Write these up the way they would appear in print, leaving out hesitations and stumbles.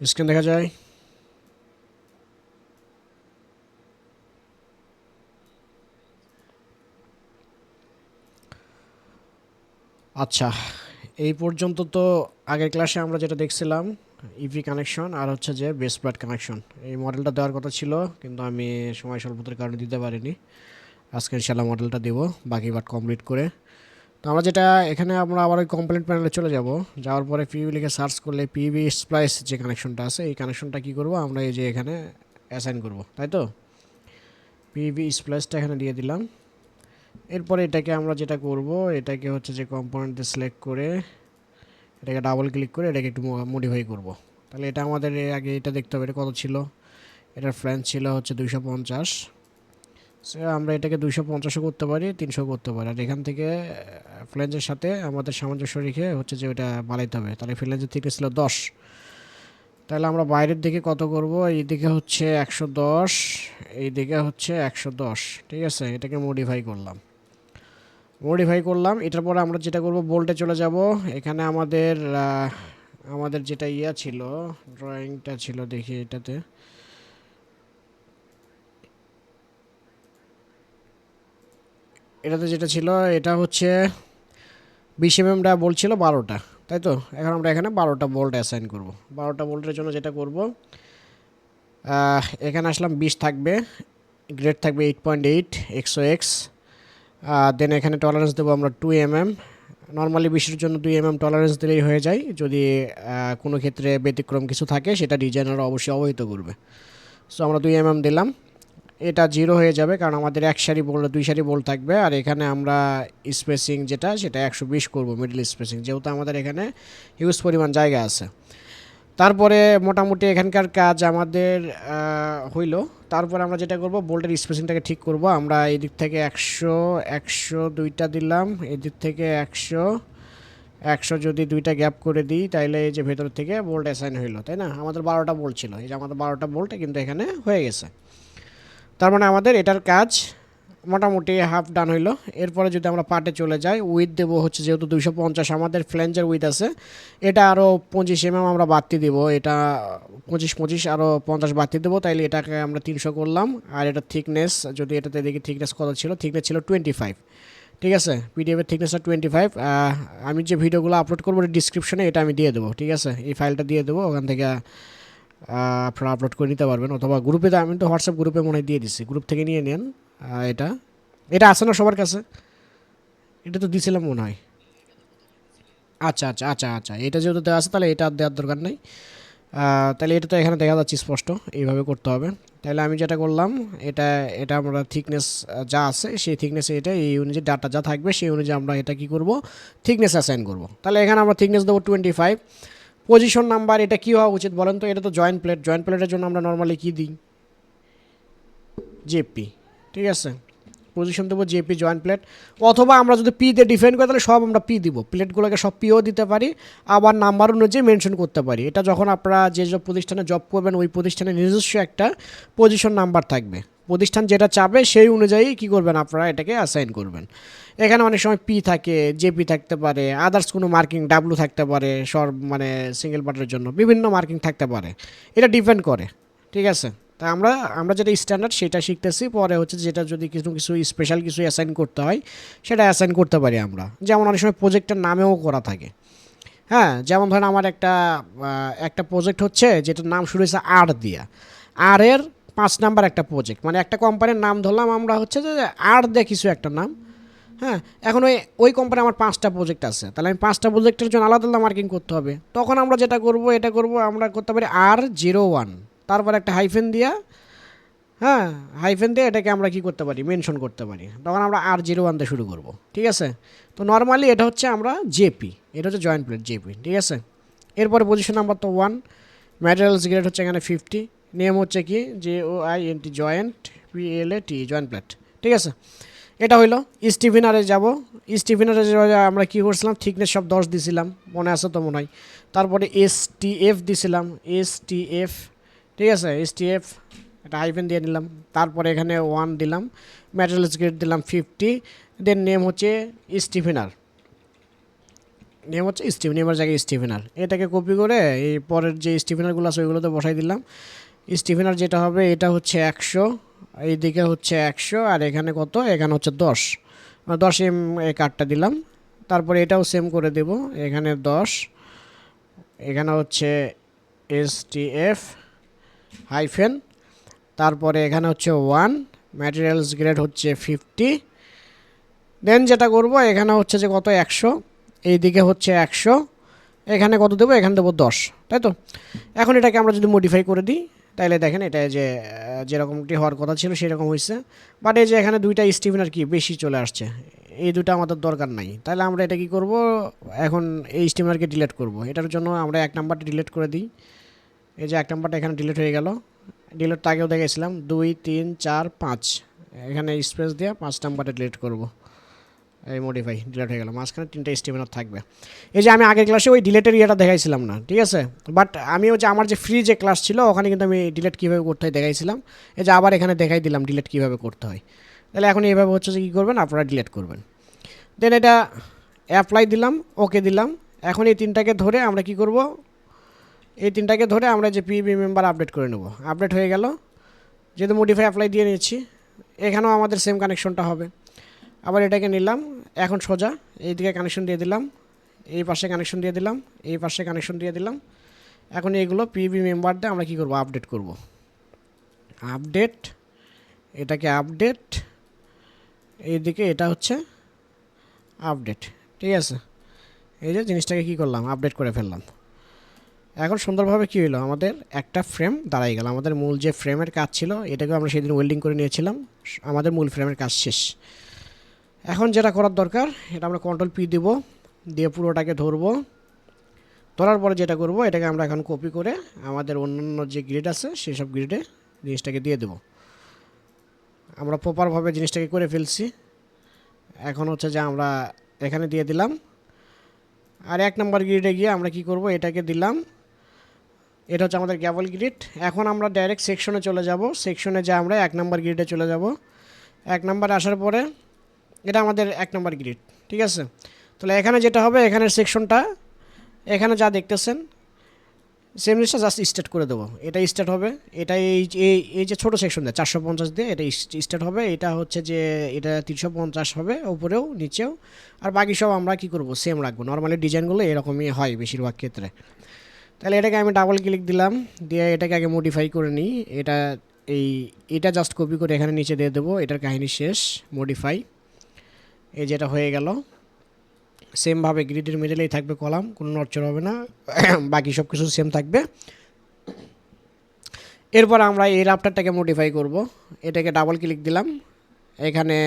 Screen দেখা যায়? আচ্ছা, এই পর্যন্ত তো আগের ক্লাসে আমরা যেটা দেখছিলাম ইভি কানেকশন আর হচ্ছে যে বেস প্লেট কানেকশন, এই মডেলটা দেওয়ার কথা ছিল কিন্তু আমি সময় স্বল্পতার কারণে দিতে পারিনি। আজকে ইনশাল্লাহ মডেলটা দেব বাকি পার্ট কমপ্লিট করে। তো আমরা যেটা এখানে আমরা আবার ওই কমপ্লেন্ট প্যানেলে চলে যাব। যাওয়ার পরে পিভি লিখে সার্চ করলে পিভি স্প্লাইস যে কানেকশনটা আছে এই কানেকশনটা কী করব আমরা এই যে এখানে অ্যাসাইন করব, তাই তো পিভি স্প্লাইসটা এখানে দিয়ে দিলাম। এরপরে এটাকে আমরা যেটা করব এটাকে হচ্ছে যে কম্পোনেন্ট সিলেক্ট করে এটাকে ডাবল ক্লিক করে এটাকে একটু মডিফাই করব। তাহলে এটা আমাদের আগে এটা দেখতে হবে এটা কত ছিল, এটার ফ্রেঞ্চ ছিল হচ্ছে 250। সো আমরা এটাকে 250ও করতে পারি 300 করতে পারি, আর এখান থেকে ফ্লেঞ্জের সাথে আমাদের সামঞ্জস্য রেখে হচ্ছে যে ওটা বাড়াইতে হবে। তাহলে ফ্লেঞ্জের থেকে ছিল 10, তাহলে আমরা বাইরের দিকে কত করব, এই দিকে হচ্ছে 110, এই দিকে হচ্ছে 110। ঠিক আছে, এটাকে মডিফাই করলাম। এটার পরে আমরা যেটা করব বোল্টে চলে যাব। এখানে আমাদের আমাদের যেটা ছিল ড্রয়িংটা ছিল, দেখি এটাতে যেটা ছিল এটা হচ্ছে 20 mm বলছিল 12টা, তাই তো। এখন আমরা এখানে 12টা বোল্ট অ্যাসাইন করব। 12টা বোল্টের জন্য যেটা করব এখানে আসলাম 20 থাকবে, গ্রেড থাকবে 8.8 XOX। দেন এখানে টলারেন্স দেবো আমরা 2 mm। নর্মালি 20-এর জন্য 2 mm টলারেন্স দিলেই হয়ে যায়। যদি কোনো ক্ষেত্রে ব্যতিক্রম কিছু থাকে সেটা ডিজাইনার অবশ্যই অবহিত করবে। সো আমরা 2 mm দিলাম। এটা 0 হয়ে যাবে কারণ আমাদের এক সারি বোল্ট 2 সারি বোল্ট থাকবে। আর এখানে আমরা স্পেসিং যেটা সেটা 120 করব, মিডল স্পেসিং, যেহেতু আমাদের এখানে হিউজ পরিমাণ জায়গা আছে। তারপরে মোটামুটি এখানকার কাজ আমাদের হইল। তারপরে আমরা যেটা করব বোল্টের স্পেসিংটাকে ঠিক করব। আমরা এই দিক থেকে 100 100 দুইটা দিলাম, এদিক থেকে 100 100 যদি দুইটা গ্যাপ করে দিই তাহলে এই যে ভেতর থেকে বোল্ট অ্যাসাইন হইলো, তাই না। আমাদের 12টা বোল্ট ছিল, এই যে আমাদের 12টা বোল্ট কিন্তু এখানে হয়ে গেছে। তার মানে আমাদের এটার কাজ মোটামুটি হাফ ডান হইলো। এরপরে যদি আমরা পার্টে চলে যাই, উইথ দেবো হচ্ছে যেহেতু 250 আমাদের ফ্ল্যাঞ্জের উইথ আছে, এটা আরও 25 mm আমরা বাড়তি দেবো। এটা 25 আরও 50 বাড়তি দেবো, তাইলে এটাকে আমরা 300 করলাম। আর এটা থিকনেস যদি এটাতে দেখি থিকনেস কত ছিল, থিকনেস ছিল 25। ঠিক আছে, পিডিএফের থিকনেসটা 25। আমি যে ভিডিওগুলো আপলোড করবো ডিসক্রিপশনে এটা আমি দিয়ে দেবো। ঠিক আছে, এই ফাইলটা দিয়ে দেবো, ওখান থেকে আপনারা আপলোড করে নিতে পারবেন। অথবা গ্রুপে, আমি তো হোয়াটসঅ্যাপ গ্রুপে মনে হয় দিয়ে দিচ্ছি, গ্রুপ থেকে নিয়ে নেন। এটা এটা আছে না সবার কাছে? এটা তো দিছিলাম মনে হয়। আচ্ছা আচ্ছা আচ্ছা আচ্ছা, এটা যেহেতু দেওয়া আছে তাহলে এটা আর দেওয়ার দরকার নেই। তাহলে এটা তো এখানে দেখা যাচ্ছে স্পষ্ট, এইভাবে করতে হবে। তাহলে আমি যেটা করলাম এটা এটা আমরা থিকনেস যা আছে সেই থিকনেসে এটা এই অনুযায়ী ডাটা যা থাকবে সেই অনুযায়ী আমরা এটা কি করব, থিকনেস অ্যাসাইন করব। তাহলে এখানে আমরা থিকনেস দেবো 25। পজিশন নাম্বার এটা কী হওয়া উচিত বলেন তো? এটা তো জয়েন্ট প্লেট, জয়েন্ট প্লেটের জন্য আমরা নর্মালি কী দিই? জেপি। ঠিক আছে, পজিশন দেবো জেপি জয়েন্ট প্লেট। অথবা আমরা যদি পি দিয়ে ডিফাইন করি তাহলে সব আমরা পি দিব, প্লেটগুলোকে সব পিও দিতে পারি, আবার নাম্বার অনুযায়ী মেনশন করতে পারি। এটা যখন আপনারা যে সব প্রতিষ্ঠানে জব করবেন ওই প্রতিষ্ঠানের নিজস্ব একটা পজিশন নাম্বার থাকবে, প্রতিষ্ঠান যেটা চাবে সেই অনুযায়ী কী করবেন আপনারা এটাকে অ্যাসাইন করবেন। এখানে অনেক সময় পি থাকে, জেপি থাকতে পারে, আদার্স কোনো মার্কিং ডাব্লু থাকতে পারে, সব মানে সিঙ্গেল পার্টের জন্য বিভিন্ন মার্কিং থাকতে পারে, এটা ডিপেন্ড করে। ঠিক আছে, তা আমরা আমরা যেটা স্ট্যান্ডার্ড সেটা শিখতেছি। পরে হচ্ছে যেটা যদি কিছু কিছু স্পেশাল কিছু অ্যাসাইন করতে হয় সেটা অ্যাসাইন করতে পারি আমরা। যেমন অনেক সময় প্রজেক্টের নামেও করা থাকে। হ্যাঁ, যেমন ধরেন আমার একটা প্রজেক্ট হচ্ছে যেটার নাম শুরু হয়েছে আর দিয়া, আর এর 5 নাম্বার একটা প্রজেক্ট, মানে একটা কোম্পানির নাম ধরলাম আমরা হচ্ছে যে আর দিয়ে কিছু একটা নাম। হ্যাঁ, এখন ওই ওই কোম্পানি আমার 5টা প্রজেক্ট আছে, তাহলে আমি 5টা প্রজেক্টের জন্য আলাদা আলাদা মার্কিং করতে হবে। তখন আমরা যেটা করব এটা করব, আমরা করতে পারি R01, তারপর একটা হাইফেন দিয়া, হ্যাঁ, হাইফেন দিয়ে এটাকে আমরা কি করতে পারি, মেনশন করতে পারি। তখন আমরা R01 দিয়ে শুরু করব। ঠিক আছে, তো নর্মালি এটা হচ্ছে আমরা জেপি, এটা হচ্ছে জয়েন্ট প্লেট জেপি। ঠিক আছে, এরপরে পজিশন নাম্বার তো 1, ম্যাটেরিয়ালস গ্রেড হচ্ছে এখানে 50, নেম হচ্ছে কি JOINT joint, PLAT joint plate. ঠিক আছে, এটা হইলো। স্টিফেনারে যাব, স্টিফেনারে আমরা কী করছিলাম, থিকনেস সব 10 দিছিলাম, মনে আছে তো মনে হয়। তারপরে STF দিছিলাম, STF। ঠিক আছে, STF এটা হাইফেন দিয়ে নিলাম। তারপরে এখানে 1 দিলাম, ম্যাটেরিয়ালস গ্রেড দিলাম 50, দেন নেম হচ্ছে স্টিফেনার। নেম হচ্ছে নেমের জায়গায় স্টিফেনার, এটাকে কপি করে এই পরের যে স্টিফেনারগুলো আছে ওইগুলোতে বসাই দিলাম। স্টিফেনার যেটা হবে এটা হচ্ছে 100, এইদিকে হচ্ছে 100, আর এখানে কত, এখানে হচ্ছে 10 এই কার্ডটা দিলাম। তারপরে এটাও সেম করে দেব, এখানে 10, এখানে হচ্ছে STF হাইফেন, তারপরে এখানে হচ্ছে 1, ম্যাটেরিয়ালস গ্রেড হচ্ছে 50। দেন যেটা করব এখানে হচ্ছে যে কত 100, এইদিকে হচ্ছে 100, এখানে কত দেবো, এখানে দেবো 10, তাই তো। এখন এটাকে আমরা যদি মডিফাই করে দিই তাহলে দেখেন এটা যে যেরকমটি হওয়ার কথা ছিল সেরকম হয়েছে। বাট এই যে এখানে দুইটা স্টিফেনার কি বেশি চলে আসছে, এই দুটো আমাদের দরকার নাই। তাহলে আমরা এটা কি করব, এখন এই স্টিফেনারকে ডিলিট করব। এটার জন্য আমরা 1 নাম্বারটা ডিলিট করে দিই। এই যে 1 নাম্বারটা এখানে ডিলিট হয়ে গেল। ডিলিট তো আগেও দেখেছিলাম 2 3 4 5, এখানে স্পেস দিয়ে 5 নাম্বারটা ডিলিট করব। এই মডিফাই ডিলিট হয়ে গেল, মাঝখানে 3টা স্টিফেনার থাকবে। এই যে আমি আগের ক্লাসে ওই ডিলেটের ইয়েটা দেখাইছিলাম না, ঠিক আছে। বাট আমি ওই যে আমার যে ফ্রি যে ক্লাস ছিল ওখানে কিন্তু আমি ডিলেট কীভাবে করতে হয় দেখাইছিলাম। এই যে আবার এখানে দেখাই দিলাম ডিলেট কীভাবে করতে হয়। তাহলে এখন এইভাবে হচ্ছে যে কী করবেন, আপনারা ডিলেট করবেন। দেন এটা অ্যাপ্লাই দিলাম, ওকে দিলাম। এখন এই 3টাকে ধরে আমরা কি করব, এই 3টাকে ধরে আমরা যে পিবি মেম্বার আপডেট করে নেব। আপডেট হয়ে গেল, যেহেতু মডিফাই অ্যাপ্লাই দিয়ে নিয়েছি, এখানেও আমাদের সেম কানেকশনটা হবে। আবার এটাকে নিলাম, এখন সোজা এইদিকে কানেকশন দিয়ে দিলাম, এই পাশে কানেকশন দিয়ে দিলাম, এই পাশে কানেকশন দিয়ে দিলাম। এখন এইগুলো পিবি মেম্বার দিয়ে আমরা কী করব, আপডেট করব। আপডেট, এটাকে আপডেট, এইদিকে এটা হচ্ছে আপডেট, ঠিক আছে। এই যে জিনিসটাকে কী করলাম, আপডেট করে ফেললাম। এখন সুন্দরভাবে কী হলো, আমাদের একটা ফ্রেম দাঁড়াই গেল। আমাদের মূল যে ফ্রেমের কাজ ছিল এটাকে আমরা সেদিন ওয়েল্ডিং করে নিয়েছিলাম, আমাদের মূল ফ্রেমের কাজ শেষ। এখন যেটা করার দরকার, এটা আমরা Ctrl+P দিব, দিয়ে পুরোটাকে ধরবো। ধরার পরে যেটা করব, এটাকে আমরা এখন কপি করে আমাদের অন্যান্য যে গ্রিড আছে সেসব গ্রিডে জিনিসটাকে দিয়ে দেব। আমরা প্রপারভাবে জিনিসটাকে করে ফেলছি। এখন হচ্ছে যে আমরা এখানে দিয়ে দিলাম। আর 1 নম্বর গ্রিডে গিয়ে আমরা কি করব, এটাকে দিলাম। এটা হচ্ছে আমাদের গ্যাবল গ্রিড। এখন আমরা ডাইরেক্ট সেকশনে চলে যাব। সেকশনে যা আমরা 1 নম্বর গ্রিডে চলে যাব। 1 নম্বরে আসার পরে এটা আমাদের 1 নম্বর গ্রিড, ঠিক আছে। তাহলে এখানে যেটা হবে, এখানের সেকশনটা এখানে যা দেখতেছেন সেম জিনিসটা জাস্ট স্টার্ট করে দেবো। এটা স্টার্ট হবে, এটা এই যে ছোটো সেকশন দেয় 450 দিয়ে এটা স্টার্ট হবে। এটা হচ্ছে যে এটা 350 হবে উপরেও নিচেও। আর বাকি সব আমরা কি করব, সেম রাখবো। নর্মালি ডিজাইনগুলো এরকমই হয় বেশিরভাগ ক্ষেত্রে। তাহলে এটাকে আমি ডাবল ক্লিক দিলাম, দিয়ে এটাকে আগে মডিফাই করে নিই। এটা জাস্ট কপি করে এখানে নিচে দিয়ে দেবো। এটার কাহিনী শেষ, মডিফাই। এই যেটা হয়ে গেল। সেমভাবে গ্রিডের মিডলেই থাকবে কলাম, কোনো নড়চড় হবে না, বাকি সব কিছু সেম থাকবে। এরপর আমরা এই রাফটারটাকে মডিফাই করব। এটাকে ডাবল ক্লিক দিলাম। এখানে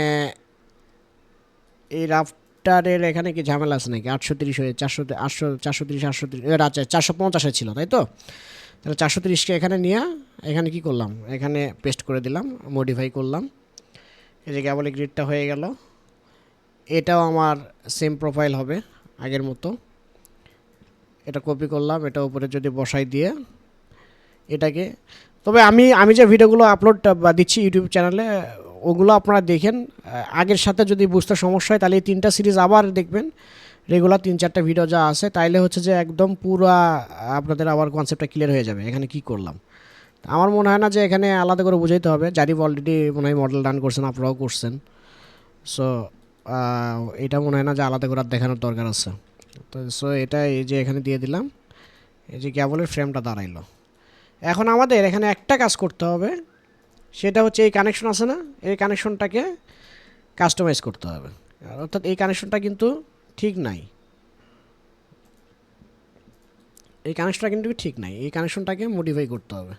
এই রাফটারের এখানে কি ঝামেলা আছে নাকি, 830 হয়ে 430 আচ্ছা 450 ছিল, তাই তো। তাহলে 430কে এখানে নিয়ে এখানে কি করলাম, এখানে পেস্ট করে দিলাম, মডিফাই করলাম। এই যে কেবল গ্রিডটা হয়ে গেল। এটাও আমার সেম প্রোফাইল হবে আগের মতো। এটা কপি করলাম, এটা উপরে যদি বসাই দিয়ে এটাকে, তবে আমি যে ভিডিওগুলো আপলোড বা দিচ্ছি ইউটিউব চ্যানেলে ওগুলো আপনারা দেখেন। আগের সাথে যদি বুঝতে সমস্যা হয় তাহলে এই 3টা সিরিজ আবার দেখবেন, রেগুলার 3-4টা ভিডিও যা আছে, তাইলে হচ্ছে যে একদম পুরা আপনাদের আবার কনসেপ্টটা ক্লিয়ার হয়ে যাবে এখানে কি করলাম। আমার মনে হয় না যে এখানে আলাদা করে বুঝাইতে হবে, জারিফ অলরেডি মনে হয় মডেল রান করছেন, আপনারাও করছেন। সো এটা মনে হয় না যে আলাদা করে দেখানোর দরকার আছে। তো সো এটা এই যে এখানে দিয়ে দিলাম, এই যে কেবলের ফ্রেমটা দাঁড়াইলো। এখন আমাদের এখানে একটা কাজ করতে হবে, সেটা হচ্ছে এই কানেকশন আছে না, এই কানেকশনটাকে কাস্টমাইজ করতে হবে। অর্থাৎ এই কানেকশনটা কিন্তু ঠিক নাই, এই কানেকশনটা কিন্তু ঠিক নাই, এই কানেকশনটাকে মডিফাই করতে হবে।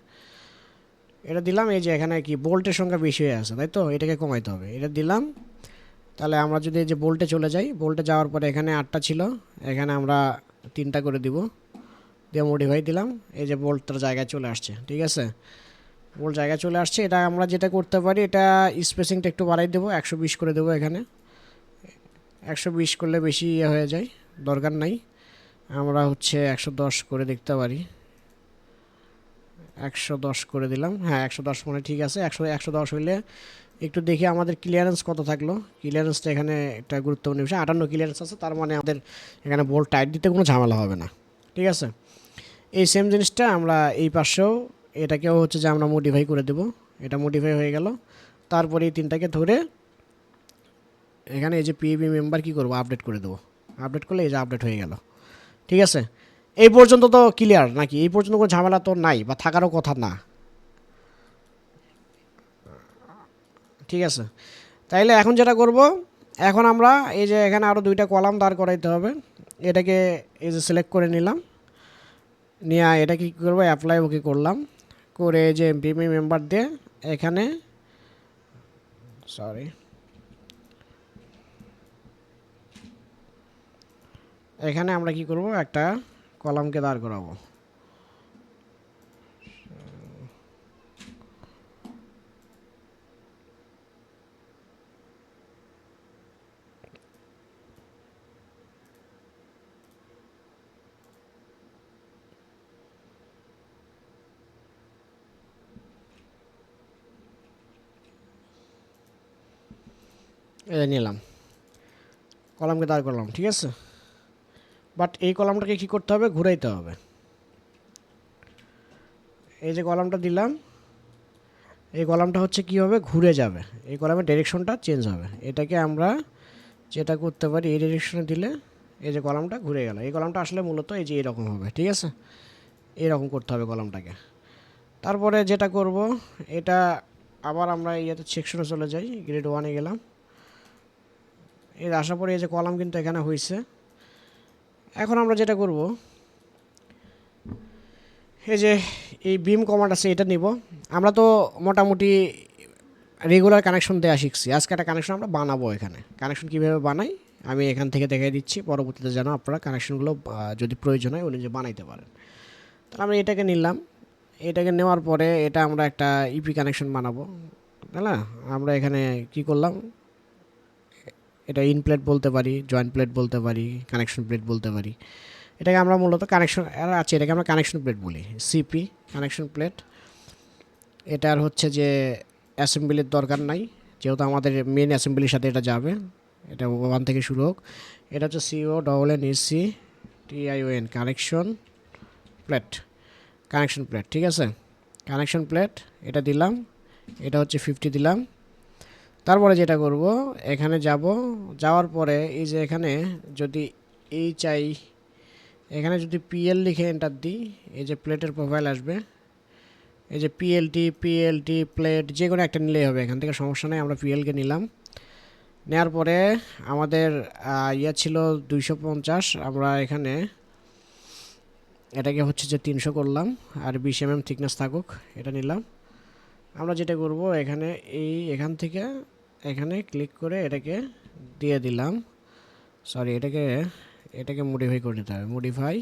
এটা দিলাম, এই যে এখানে কি বোল্টের সংখ্যা বেশি হয়ে আছে, তাই তো, এটাকে কমাইতে হবে। এটা দিলাম। তাহলে আমরা যদি এই যে বোল্টে চলে যাই, বোল্টে যাওয়ার পরে এখানে 8টা ছিল, এখানে আমরা 3টা করে দিব, দিয়ে মডিফাই দিলাম। এই যে বোল্টটার জায়গায় চলে আসছে, ঠিক আছে, বোল্ট জায়গায় চলে আসছে। এটা আমরা যেটা করতে পারি, এটা স্পেসিংটা একটু বাড়াই দেবো, 120 করে দেবো। এখানে 120 করলে বেশি ইয়ে হয়ে যায়, দরকার নাই। আমরা হচ্ছে 110 করে দেখতে পারি, 110 করে দিলাম। হ্যাঁ 110 মনে ঠিক আছে, 110 হইলে একটু দেখি আমাদের ক্লিয়ারেন্স কত থাকলো। ক্লিয়ারেন্সটা এখানে একটা গুরুত্বপূর্ণ বিষয়, 58 ক্লিয়ারেন্স আছে, তার মানে আমাদের এখানে বোল্ট টাইট দিতে কোনো ঝামেলা হবে না। ঠিক আছে, এই সেম জিনিসটা আমরা এই পাশেও এটাকেও হচ্ছে যে আমরা মডিফাই করে দেব। এটা মডিফাই হয়ে গেল। তারপরে এই তিনটাকে ধরে এখানে এই যে পিএবি মেম্বার কী করবো, আপডেট করে দেবো। আপডেট করলে এই যে আপডেট হয়ে গেল। ঠিক আছে, এই পর্যন্ত তো ক্লিয়ার নাকি? এই পর্যন্ত কোনো ঝামেলা তো নাই বা থাকারও কথা না। ঠিক আছে, তাইলে এখন যেটা করব, এখন আমরা এই যে এখানে আরও দুইটা কলাম দাঁড় করাইতে হবে। এটাকে এই যে সিলেক্ট করে নিলাম, নিয়ে এটা কি করবো, অ্যাপ্লাই ওকে করলাম, করে এই যে এমপিপি মেম্বার দিয়ে এখানে সরি এখানে আমরা কি করব, একটা কলামকে দাঁড় করাবো। এই নিলাম, কলামকে দাঁড় করলাম। ঠিক আছে, বাট এই কলামটাকে কী করতে হবে, ঘুরাইতে হবে। এই যে কলামটা দিলাম, এই কলামটা হচ্ছে কী হবে, ঘুরে যাবে। এই কলামের ডাইরেকশনটা চেঞ্জ হবে। এটাকে আমরা যেটা করতে পারি, এই ডাইরেকশনে দিলে এই যে কলামটা ঘুরে গেল। এই কলামটা আসলে মূলত এই যে এরকম হবে। ঠিক আছে, এরকম করতে হবে কলামটাকে। তারপরে যেটা করব, এটা আবার আমরা ইয়েতে সেকশনে চলে যাই, গ্রেড 1-এ গেলাম। এর আসার পরে এই যে কলাম কিন্তু এখানে হয়েছে। এখন আমরা যেটা করব, এই যে এই বিম কমান্ড আছে, এটা নিব। আমরা তো মোটামুটি রেগুলার কানেকশন দেওয়া শিখছি, আজকে একটা কানেকশন আমরা বানাবো। এখানে কানেকশন কীভাবে বানাই আমি এখান থেকে দেখিয়ে দিচ্ছি, পরবর্তীতে যেন আপনারা কানেকশনগুলো যদি প্রয়োজন হয় উনি যে বানাইতে পারেন। তাহলে আমরা এটাকে নিলাম। এটাকে নেওয়ার পরে এটা আমরা একটা ইপি কানেকশন বানাবো, তাই না? আমরা এখানে কি করলাম, এটা ইন প্লেট বলতে পারি, জয়েন্ট প্লেট বলতে পারি, কানেকশন প্লেট বলতে পারি। এটাকে আমরা মূলত কানেকশন আছে, এটাকে আমরা কানেকশন প্লেট বলি, সিপি কানেকশন প্লেট। এটার হচ্ছে যে অ্যাসেম্বলির দরকার নাই, যেহেতু আমাদের মেন অ্যাসেম্বলির সাথে এটা যাবে। এটা 1 থেকে শুরু হোক। এটা হচ্ছে CONNECTION connection plate, connection plate. ঠিক আছে, কানেকশন প্লেট এটা দিলাম, এটা হচ্ছে 50 দিলাম। তারপরে যেটা করব, এখানে যাব, যাওয়ার পরে এই যে এখানে যদি এই চাই, এখানে যদি PL লিখে এন্টার দিই, এই যে প্লেটের প্রোফাইল আসবে। এই যে পিএলটি প্লেট যে কোনো একটা নিলেই হবে, এখান থেকে সমস্যা নেই। আমরা PLকে নিলাম। নেওয়ার পরে আমাদের ইয়া ছিল 250, আমরা এখানে এটাকে হচ্ছে যে 300 করলাম, আর 20 mm থিকনেস থাকুক, এটা নিলাম। আমরা যেটা করব, এখান থেকে এখানে ক্লিক করে এটাকে দিয়ে দিলাম। সরি, এটাকে মডিফাই করে নিতে হবে, মডিফাই,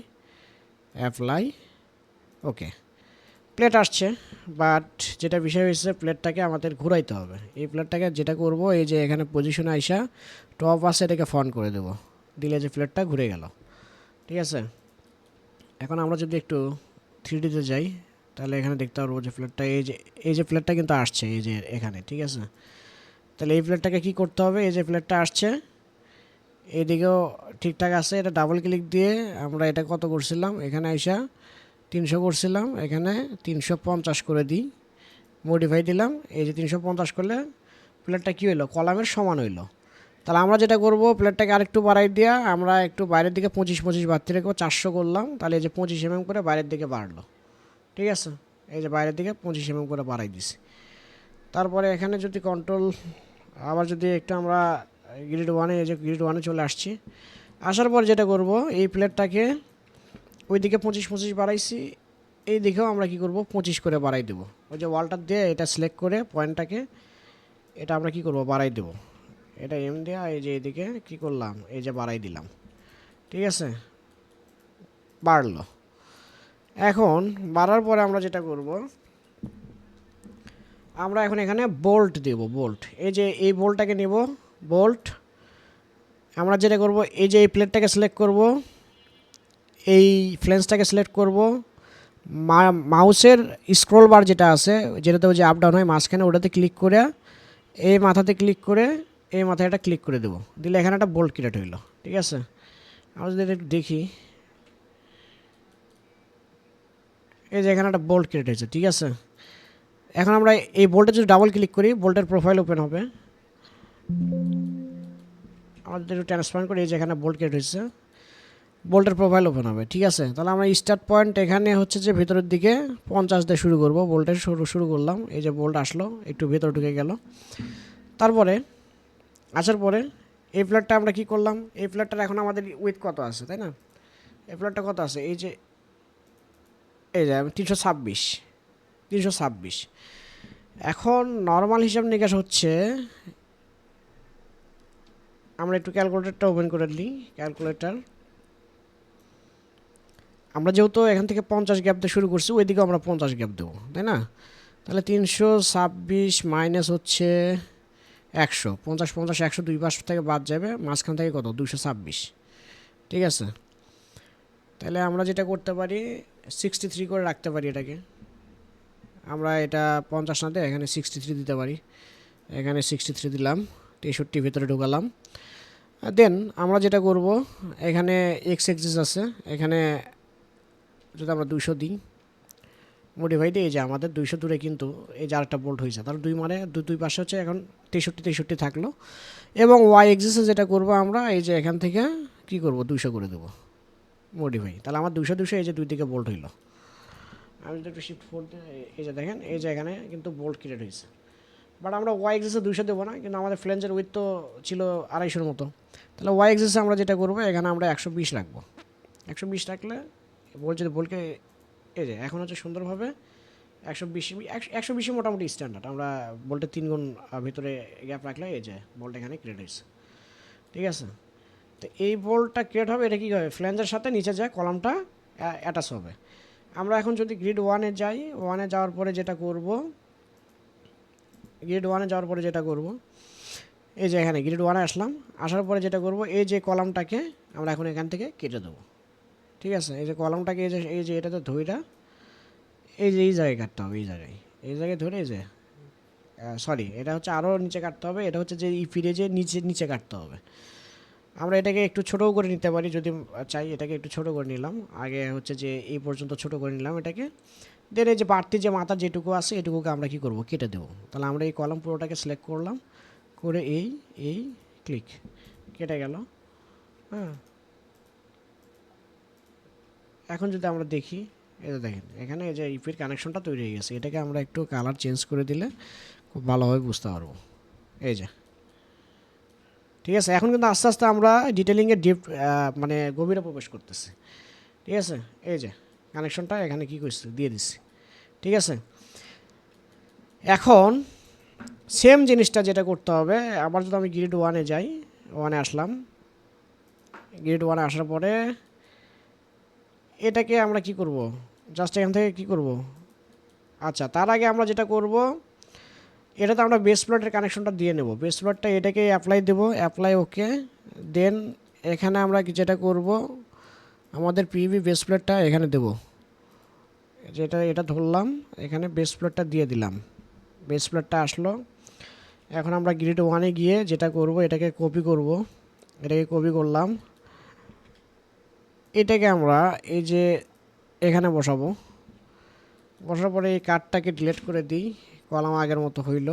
অ্যাপ্লাই, ওকে। প্লেট আসছে, বাট যেটা বিষয় হয়েছে প্লেটটাকে আমাদের ঘুরাইতে হবে। এই প্লেটটাকে যেটা করব, এই যে এখানে পজিশনে আইসা টপ আছে, এটাকে ফন করে দেব, দিলে যে প্লেটটা ঘুরে গেল। ঠিক আছে, এখন আমরা যদি একটু 3Dতে যাই, তাহলে এখানে দেখতে পারবো যে প্লেটটা এই যে প্লেটটা কিন্তু আসছে এই যে এখানে। ঠিক আছে, তাহলে এই প্লেটটাকে কী করতে হবে, এই যে প্লেটটা আসছে এইদিকেও ঠিকঠাক আছে, এটা ডাবল ক্লিক দিয়ে আমরা এটা কত করছিলাম, এখানে আইসা 300 করছিলাম, এখানে 350 করে দিই, মডিফাই দিলাম। এই যে 350 করলে প্লেটটা কী হইলো, কলামের সমান হইলো। তাহলে আমরা যেটা করব, প্লেটটাকে আরেকটু বাড়াই দিয়া আমরা একটু বাইরের দিকে 25 বাড়তে রেখে 400 করলাম। তাহলে এই যে 25 mm করে বাইরের দিকে বাড়লো। ঠিক আছে, এই যে বাইরের দিকে 25 mm করে বাড়াই দিছি। তারপরে এখানে যদি কন্ট্রোল, আবার যদি একটু আমরা গ্রিড 1-এ, এই যে গ্রিড 1-এ চলে আসছি। আসার পর যেটা করব, এই প্লেটটাকে ওই দিকে 25 বাড়াইছি, এই দিকেও আমরা কি করব, 25 করে বাড়াই দেব। ওই যে ওয়ালটা দিয়ে এটা সিলেক্ট করে পয়েন্টটাকে এটা আমরা কি করব, বাড়াই দেব। এটা দেওয়া, এই যে এইদিকে কী করলাম, এই যে বাড়াই দিলাম। ঠিক আছে, বাড়লো। এখন বাড়ার পরে আমরা যেটা করব, আমরা এখন এখানে বোল্ট দেব, বোল্ট। এই যে এই বোল্টটাকে নেব, বোল্ট। আমরা যেটা করব, এই যে এই প্লেটটাকে সিলেক্ট করব, এই ফ্লেন্সটাকে সিলেক্ট করব, মাউসের স্ক্রল বার যেটা আছে, যেটাতে ওই যে আপ ডাউন হয় মাঝখানে, ওটাতে ক্লিক করে এই মাথাতে ক্লিক করে এই মাথায় এটা ক্লিক করে দেবো, দিলে এখানে একটা বোল্ট ক্রিয়েট হইলো। ঠিক আছে, আমরা যদি একটু দেখি, এই যে এখানে একটা বোল্ট ক্রিয়েট হয়েছে। ঠিক আছে, এখন আমরা এই বোল্টে যদি ডাবল ক্লিক করি বোল্টের প্রোফাইল ওপেন হবে। আমাদের একটু ট্রান্সপারেন্ট করি, এই যে এখানে বোল্ট ক্রিয়েট হয়েছে, বোল্টের প্রোফাইল ওপেন হবে। ঠিক আছে, তাহলে আমরা স্টার্ট পয়েন্ট এখানে হচ্ছে যে ভেতরের দিকে 50 দিয়ে শুরু করব, বোল্টের শুরু করলাম। এই যে বোল্ট আসলো, একটু ভেতরে ঢুকে গেল। তারপরে আসার পরে এই ফ্ল্যাটটা আমরা কি করলাম, এই ফ্ল্যাটটার এখন আমাদের উইথ কত আছে, তাই না? এই ফ্ল্যাটটা কত আছে, এই যে 326। এখন নর্মাল হিসাব নিকাশ হচ্ছে, আমরা একটু ক্যালকুলেটরটা ওপেন করে নিই। ক্যালকুলেটর, আমরা যেহেতু এখান থেকে 50 গ্যাপ দিয়ে শুরু করছি, ওইদিকে আমরা 50 গ্যাপ দেবো, তাই না? তাহলে 326 মাইনাস হচ্ছে 100, 50 50 100 দুই পাশ থেকে বাদ যাবে, মাঝখান থেকে কত, 226। ঠিক আছে, তাহলে আমরা যেটা করতে পারি 63 করে রাখতে পারি এটাকে। আমরা এটা 50 না দিয়ে এখানে 63 দিতে পারি। এখানে 63 দিলাম, 63 ভেতরে ঢুকালাম। দেন আমরা যেটা করব, এখানে এক্স এক্সিস আছে, এখানে যদি আমরা 200 দিই মডিফাই দিয়ে, এই যে আমাদের 200 দূরে কিন্তু এই যে আরেকটা বোল্ট হয়েছে, তাহলে মানে দুই পাশে হচ্ছে এখন 63 থাকলো। এবং ওয়াই এক্সিসে যেটা করব আমরা, এই যে এখান থেকে কি করব, 200 করে দেবো মডিফাই, তাহলে আমার 200 এই যে দুই দিকে বোল্ট হইলো। আমি যদি একটু শিফট 4 দিই, এই যে দেখেন এই যে এখানে কিন্তু বোল্ট ক্রিয়েট হয়েছে। বাট আমরা ওয়াই এক্সিসে 200 দেবো না, কিন্তু আমাদের ফ্লেঞ্জের উইথ তো ছিল 250-এর মতো। তাহলে ওয়াই এক্সিসে আমরা যেটা করবো, এখানে আমরা 120 রাখবো। 120 রাখলে বোল্ট যদি বোল্টকে, এই যে এখন হচ্ছে সুন্দরভাবে 120 মোটামুটি স্ট্যান্ডার্ড। আমরা বোল্টের 3 গুণ ভিতরে গ্যাপ রাখলে এই যে বোল্ট এখানে ক্রিয়েট হয়েছে। ঠিক আছে, তো এই বোল্টটা ক্রিয়েট হবে, এটা কী হবে, ফ্ল্যাঞ্জের সাথে নিচে যায় কলামটা অ্যাটাচ হবে। আমরা এখন যদি গ্রিড 1-এ যাই, 1-এ যাওয়ার পরে যেটা করব, এই যে এখানে গ্রিড 1-এ আসলাম, আসার পরে যেটা করব, এই যে কলামটাকে আমরা এখন এখান থেকে কেটে দেবো। ঠিক আছে, এই যে কলামটাকে এই যে এটাতে ধইরা এই যে এই জায়গায় কাটতে হবে, এই জায়গায় ধরে, এই যে সরি, এটা হচ্ছে আরও নিচে কাটতে হবে, এটা হচ্ছে যে ফিরে যে নিচে কাটতে হবে। আমরা এটাকে একটু ছোটও করে নিতে পারি যদি চাই, এটাকে একটু ছোট করে নিলাম, আগে হচ্ছে যে এই পর্যন্ত ছোট করে নিলাম এটাকে। দেন এই যে বাড়তি যে মাথা যেটুকু আছে এটুকুকে আমরা কি করব, কেটে দেবো। তাহলে আমরা এই কলাম পুরোটাকে সিলেক্ট করলাম, করে এই ক্লিক, কেটে গেল। হ্যাঁ, এখন যদি আমরা দেখি, এই যে দেখেন এখানে এই যে ইপির কানেকশনটা তৈরি হয়ে গেছে। এটাকে আমরা একটু কালার চেঞ্জ করে দিলে খুব ভালোভাবে বুঝতে পারবো। এই যে ঠিক আছে, এখন কিন্তু আস্তে আস্তে আমরা ডিটেলিংয়ের মানে গভীরে প্রবেশ করতেছি। ঠিক আছে, এই যে কানেকশনটা এখানে কী করছি, দিয়ে দিচ্ছি। ঠিক আছে, এখন সেম জিনিসটা যেটা করতে হবে, আবার যদি আমি গ্রিড 1-এ যাই, 1-এ আসলাম, গ্রিড 1-এ আসার পরে এটাকে আমরা কি করব, জাস্ট এখান থেকে কি করব, আচ্ছা তার আগে আমরা যেটা করব, এটাতে আমরা বেস প্লটের কানেকশনটা দিয়ে নেব। বেস প্লটটা এটাকে অ্যাপ্লাই দেব, অ্যাপ্লাই ওকে। দেন এখানে আমরা যেটা করব, আমাদের পিভি বেস প্লেটটা এখানে দেব, যেটা এটা ধরলাম, এখানে বেস প্লেটটা দিয়ে দিলাম, বেস প্লেটটা আসলো। এখন আমরা গ্রিড 1-এ গিয়ে যেটা করব, এটাকে কপি করব, এটাকে কপি করলাম, এটাকে আমরা এই যে এখানে বসাবো। বসার পরে এই কার্ডটাকে ডিলিট করে দিই, কলাম আগের মতো হইল।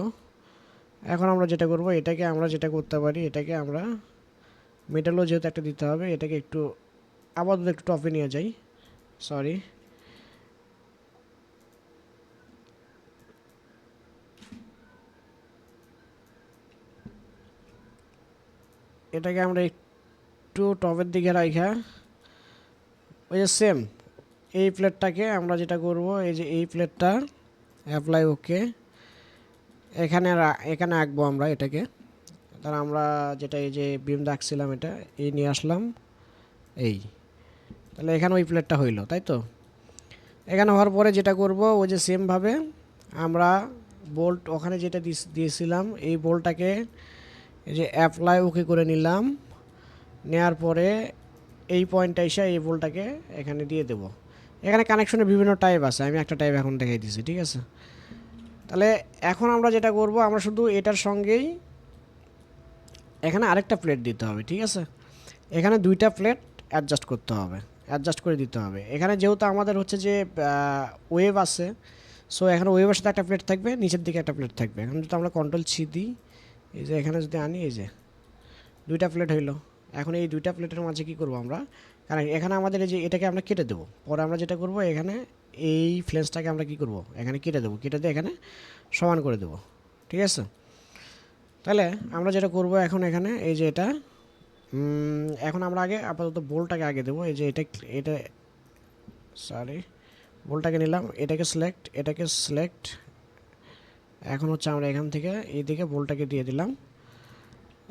এখন আমরা যেটা করব, এটাকে আমরা যেটা করতে পারি, এটাকে আমরা মেটালও যেহেতু একটা দিতে হবে, এটাকে একটু আপাতত একটু টপে নিয়ে যাই, সরি, এটাকে আমরা একটু টপের দিকে রাখা। ওই যে সেম এই প্লেটটাকে আমরা যেটা করব, এই যে এই প্লেটটা অ্যাপ্লাই ওকে, এখানে আঁকবো আমরা এটাকে। তাহলে আমরা যেটা এই যে বিম রাখছিলাম এটা এই নিয়ে আসলাম, এই, তাহলে এখানে ওই প্লেটটা হইলো, তাই তো? এখানে হওয়ার পরে যেটা করব, ওই যে সেমভাবে আমরা বোল্ট ওখানে যেটা দিয়েছিলাম, এই বোল্টটাকে এই যে অ্যাপ্লাই ওকে করে নিলাম। নেওয়ার পরে এই পয়েন্টটা এসে এই বোল্টটাকে এখানে দিয়ে দেব। এখানে কানেকশনের বিভিন্ন টাইপ আছে, আমি একটা টাইপ এখন দেখাই দিচ্ছি। ঠিক আছে, তাহলে এখন আমরা যেটা করব, আমরা শুধু এটার সঙ্গেই এখানে আরেকটা প্লেট দিতে হবে, ঠিক আছে। এখানে দুইটা প্লেট অ্যাডজাস্ট করতে হবে, অ্যাডজাস্ট করে দিতে হবে। এখানে যেহেতু আমাদের হচ্ছে যে ওয়েভ আছে, সো এখানে ওয়েভের সাথে একটা প্লেট থাকবে, নিচের দিকে একটা প্লেট থাকবে। এখন যদি আমরা কন্ট্রোল সি দিই, এই যে এখানে যদি আনি, এই যে দুইটা প্লেট হইলো। এখন এই দুইটা প্লেটের মাঝে কী করবো আমরা, কারণ এখানে আমাদের এই যে এটাকে আমরা কেটে দেবো। পরে আমরা যেটা করব, এখানে এই ফ্লেন্সটাকে আমরা কী করব, এখানে কেটে দেবো, কেটে দিয়ে এখানে সমান করে দেবো, ঠিক আছে। তাহলে আমরা যেটা করব এখন, এখানে এই যে এটা এখন আমরা আগে আপাতত বোল্টটাকে আগে দেবো। এই যে এটা এটা সরি, বোল্টটাকে নিলাম, এটাকে সিলেক্ট, এটাকে সিলেক্ট। এখন হচ্ছে আমরা এখান থেকে এইদিকে বোল্টটাকে দিয়ে দিলাম।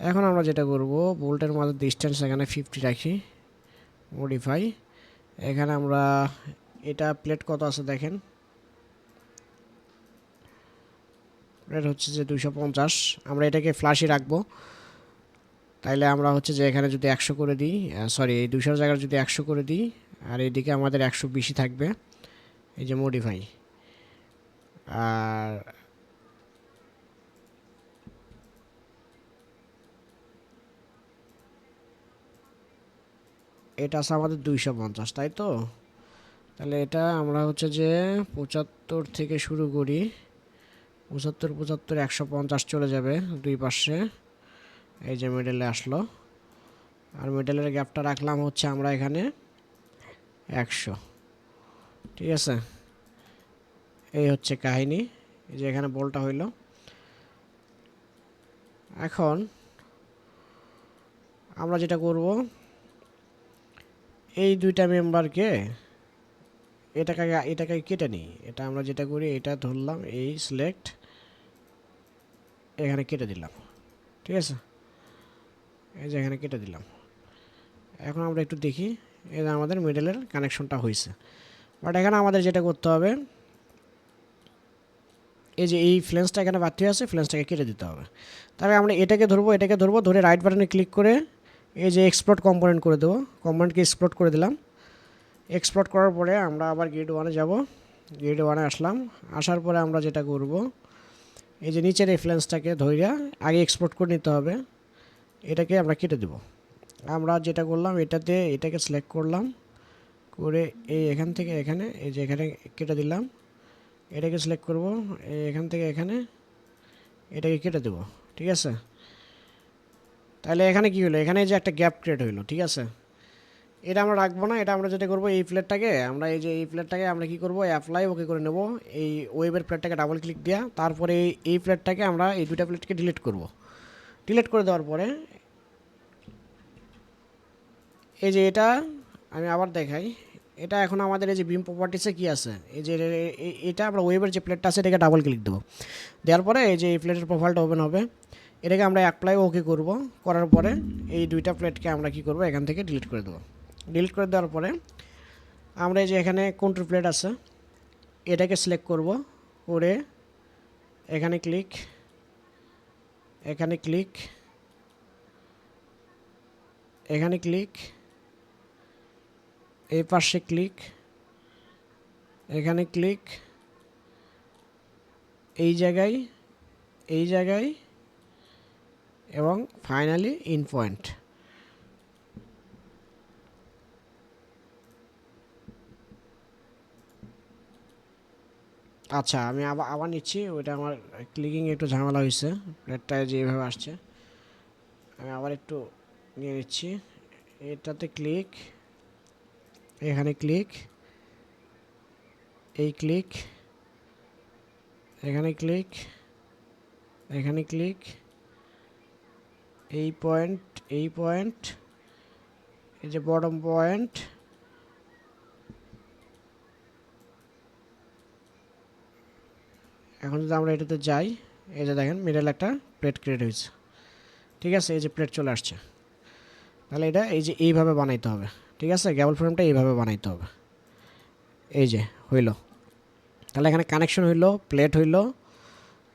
এখন আমরা যেটা করব, বোল্টের মাঝে ডিস্টেন্স এখানে 50 রাখি, মডিফাই। এখানে আমরা এটা প্লেট কত আছে দেখেন, প্লেট হচ্ছে যে 250। আমরা এটাকে ফ্ল্যাশই রাখবো। তাইলে আমরা হচ্ছে যে এখানে যদি 100 করে দিই, সরি এই 200 জায়গায় যদি 100 করে দিই, আর এইদিকে আমাদের 120 থাকবে, এই যে মডিফাই। আর এটা আছে আমাদের 250, তাই তো। তাহলে এটা আমরা হচ্ছে যে 75 থেকে শুরু করি, 75 75 150 চলে যাবে দুই পাশে। এই যে মিডলে আসলো, আর মিডলের গ্যাপটা রাখলাম হচ্ছে আমরা এখানে 100, ঠিক আছে। এই হচ্ছে কাহিনী, এই যে এখানে বলটা হইলো। এখন আমরা যেটা করব, এই দুইটা মেম্বারকে এটাকে কেটে নিই। এটা আমরা যেটা করি, এটা ধরলাম, এই সিলেক্ট, এখানে কেটে দিলাম, ঠিক আছে। এই যে এখানে কেটে দিলাম। এখন আমরা একটু দেখি, এই যে আমাদের মিডলের কানেকশনটা হয়েছে। বাট এখানে আমাদের যেটা করতে হবে, এই যে এই ফ্লেন্সটা এখানে বাড়তি আছে, ফ্লেন্সটাকে কেটে দিতে হবে। তাহলে আমরা এটাকে ধরবো, ধরে রাইট বাটনে ক্লিক করে এই যে এক্সপ্লোর্ট কম্পোনেন্ট করে দেবো। কম্পোনেন্টকে এক্সপ্লোর্ট করে দিলাম। এক্সপ্লোর্ট করার পরে আমরা আবার গ্রিড 1-এ যাব, গ্রিড 1-এ আসলাম। আসার পরে আমরা যেটা করব, এই যে নিচের এই ফ্লেন্সটাকে ধইরা আগে এক্সপোর্ট করে নিতে হবে। এটাকে আমরা কেটে দেব। আমরা যেটা করলাম, এটাকে সিলেক্ট করলাম, করে এই এখান থেকে এখানে, এই যে এখানে কেটে দিলাম। এটাকে সিলেক্ট করব, এখান থেকে এখানে, এটাকে কেটে দেব, ঠিক আছে। তাহলে এখানে কি হলো, এখানে যে একটা গ্যাপ ক্রিয়েট হইলো, ঠিক আছে। এটা আমরা রাখবো না, এটা আমরা যেটা করবো, এই প্লেটটাকে আমরা এই প্লেটটাকে আমরা কি করব, অ্যাপ্লাই ওকে করে নেব। এই ওয়েবের প্লেটটাকে ডাবল ক্লিক দেওয়া, তারপরে এই প্লেটটাকে আমরা এই দুইটা প্লেটকে ডিলিট করব। ডিলিট করে দেওয়ার পরে এই যে এটা আমি আবার দেখাই, এটা এখন আমাদের এই যে বিম প্রপার্টিসে কি আছে, এই যে এটা আমরা ওয়েবের যে প্লেটটা আছে এটাকে ডাবল ক্লিক দেবো। দেওয়ার পরে এই যে এই প্লেটের প্রোফাইলটা ওপেন হবে। এটাকে আমরা অ্যাপ্লাই ওকে করব। করার পরে এই দুইটা প্লেটকে আমরা কি করব, এখান থেকে ডিলিট করে দেবো। ডিলিট করে দেওয়ার পরে আমরা এই যে এখানে কন্ট্রোল প্লেট আছে, এটাকে সিলেক্ট করব, করে এখানে ক্লিক, এখানে ক্লিক, এখানে ক্লিক, এই পাশে ক্লিক, এখানে ক্লিক, এই জায়গায়, এই জায়গায়, এবং ফাইনালি ইন পয়েন্ট। আচ্ছা, আমি আবার নিচ্ছি, ওইটা আমার ক্লিকিং একটু ঝামেলা হয়েছে, প্লেটটায় যেভাবে আসছে। আমি আবার একটু নিয়ে নিচ্ছি। এটাতে ক্লিক, এখানে ক্লিক, এই ক্লিক, এখানে ক্লিক, এখানে ক্লিক, এই পয়েন্ট, এই পয়েন্ট, এই যে বটম পয়েন্ট, এখন যদি আমরা এটাতে যাই, এই যে দেখেন মিডল একটা প্লেট ক্রিয়েট হয়েছে, ঠিক আছে। এই যে প্লেট চলে আসছে। তাহলে এটা এই যে এইভাবে বানাইতে হবে, ঠিক আছে। গ্যাবল ফ্রেমটা এইভাবে বানাইতে হবে, এই যে হইলো। তাহলে এখানে কানেকশন হইলো, প্লেট হইলো,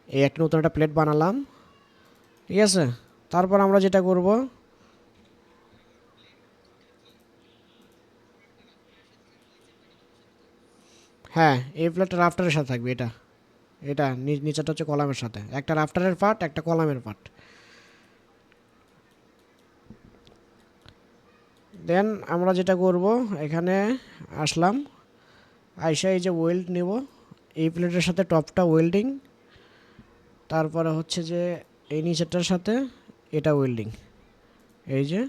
এই একটা নতুন একটা প্লেট বানালাম, ঠিক আছে। তারপর আমরা যেটা করব, হ্যাঁ এই প্লেটটা রাফটারের সাথে থাকবে, এটা এটা নিচেটা হচ্ছে কলামের সাথে, একটা রাফটারের পার্ট একটা কলামের পার্ট। দেন আমরা যেটা করব, এখানে আসলাম, আইসা এই যে ওয়েল্ড নেব, এই প্লেটের সাথে টপটা ওয়েল্ডিং, তারপরে হচ্ছে যে এই নিচেরটার সাথে এটা ওয়েল্ডিং, এই যে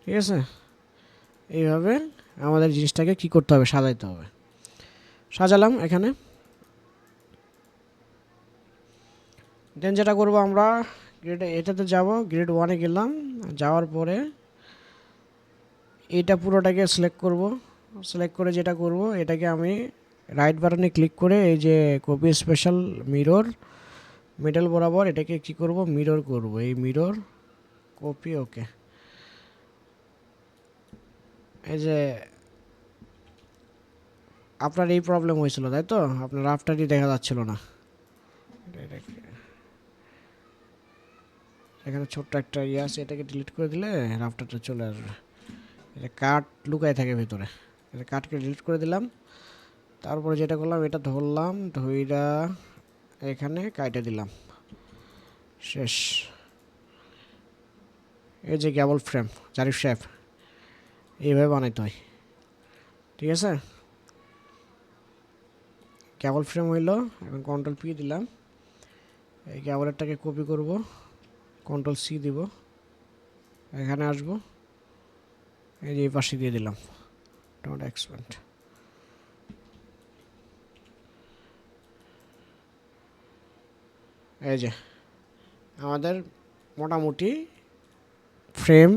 ঠিক আছে। এইভাবে আমাদের জিনিসটাকে কি করতে হবে, সাজাইতে হবে। সাজালাম এখানে। দেন যেটা করব, আমরা গ্রেড এটাতে যাব, গ্রেড 1-এ গেলাম, যাওয়ার পরে এটা পুরোটাকে সিলেক্ট করব। সিলেক্ট করে যেটা করব, এটাকে আমি রাইট বাটনে ক্লিক করে এই যে কপি স্পেশাল মিরর মিডল বরাবর এটাকে কি করব, মিরর করব, এই মিরর কপি। ওকে, এই যে আপনার এই প্রবলেম হয়েছিল তাই তো, আপনার রাফটারই দেখা যাচ্ছিল না। এখানে ছোট্ট একটা ইয়ে আছে, এটাকে ডিলিট করে দিলে রাফটারটা চলে আসবে। এটা কাট লুকায় থাকে ভেতরে, এটা কাটকে ডিলিট করে দিলাম। তারপরে যেটা করলাম, এটা ধরলাম, ধইরা এখানে কাইটে দিলাম, শেষ। এই যে গ্যাবল ফ্রেম, জারিফ শেপ, এইভাবে বানাইতে হয়, ঠিক আছে। ক্যাবল ফ্রেম হইলো, এখন কন্ট্রোল পি দিলাম, এই ক্যাবলেরটাকে কপি করব, কন্ট্রোল সি দিব, এখানে আসব, এই যে এই পাশে দিয়ে দিলাম, ডট এক্সপ্যান্ড। এই যে আমাদের মোটামুটি ফ্রেম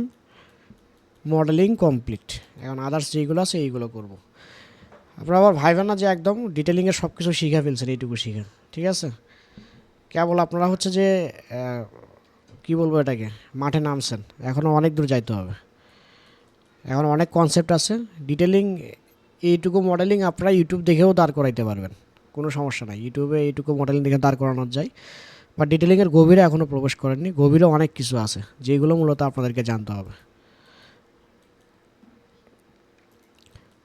মডেলিং কমপ্লিট। এখন আদার্স যেগুলো আছে এইগুলো করব। আপনারা আবার ভাইবেন না যে একদম ডিটেলিংয়ের সব কিছু শিখে ফেলছেন, এইটুকু শিখে, ঠিক আছে। কেবল আপনারা হচ্ছে যে কি বলবো এটাকে, মাঠে নামছেন, এখনও অনেক দূর যাইতে হবে, এখন অনেক কনসেপ্ট আছে। ডিটেলিং এইটুকু মডেলিং আপনারা ইউটিউব দেখেও দাঁড় করাইতে পারবেন, কোনো সমস্যা নাই, ইউটিউবে এইটুকু মডেলিং দেখে দাঁড় করানো যায়। বা ডিটেলিংয়ের গভীরে এখনও প্রবেশ করেননি, গভীরে অনেক কিছু আছে যেগুলো মূলত আপনাদেরকে জানতে হবে।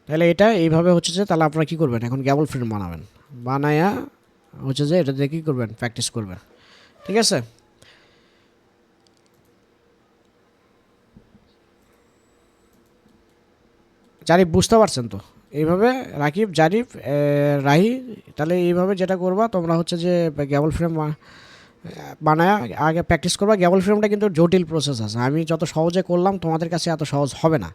তাহলে এটা এইভাবে হচ্ছে যে, তাহলে আপনারা কী করবেন, এখন গ্যাবল ফ্রেম বানাবেন, বানায়া হচ্ছে যে এটা দিয়ে কী করবেন, প্র্যাকটিস করবেন, ঠিক আছে। জারিফ বুঝতে পারছেন তো, এইভাবে রাকিব, জারিফ, রাহি, তাহলে এইভাবে যেটা করবা তোমরা হচ্ছে যে গ্যাবল ফ্রেম বানায় আগে প্র্যাকটিস করবা। গ্যাবল ফ্রেমটা কিন্তু জটিল প্রসেস আছে, আমি যত সহজে করলাম তোমাদের কাছে এত সহজ হবে না।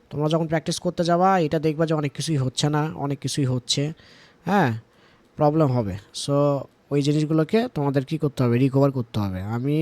তোমরা যখন প্র্যাকটিস করতে যাবা, এটা দেখবা যে অনেক কিছুই হচ্ছে না, অনেক কিছুই হচ্ছে, হ্যাঁ, প্রবলেম হবে। সো ওই জিনিসগুলোকে তোমাদের কী করতে হবে, রিকভার করতে হবে। আমি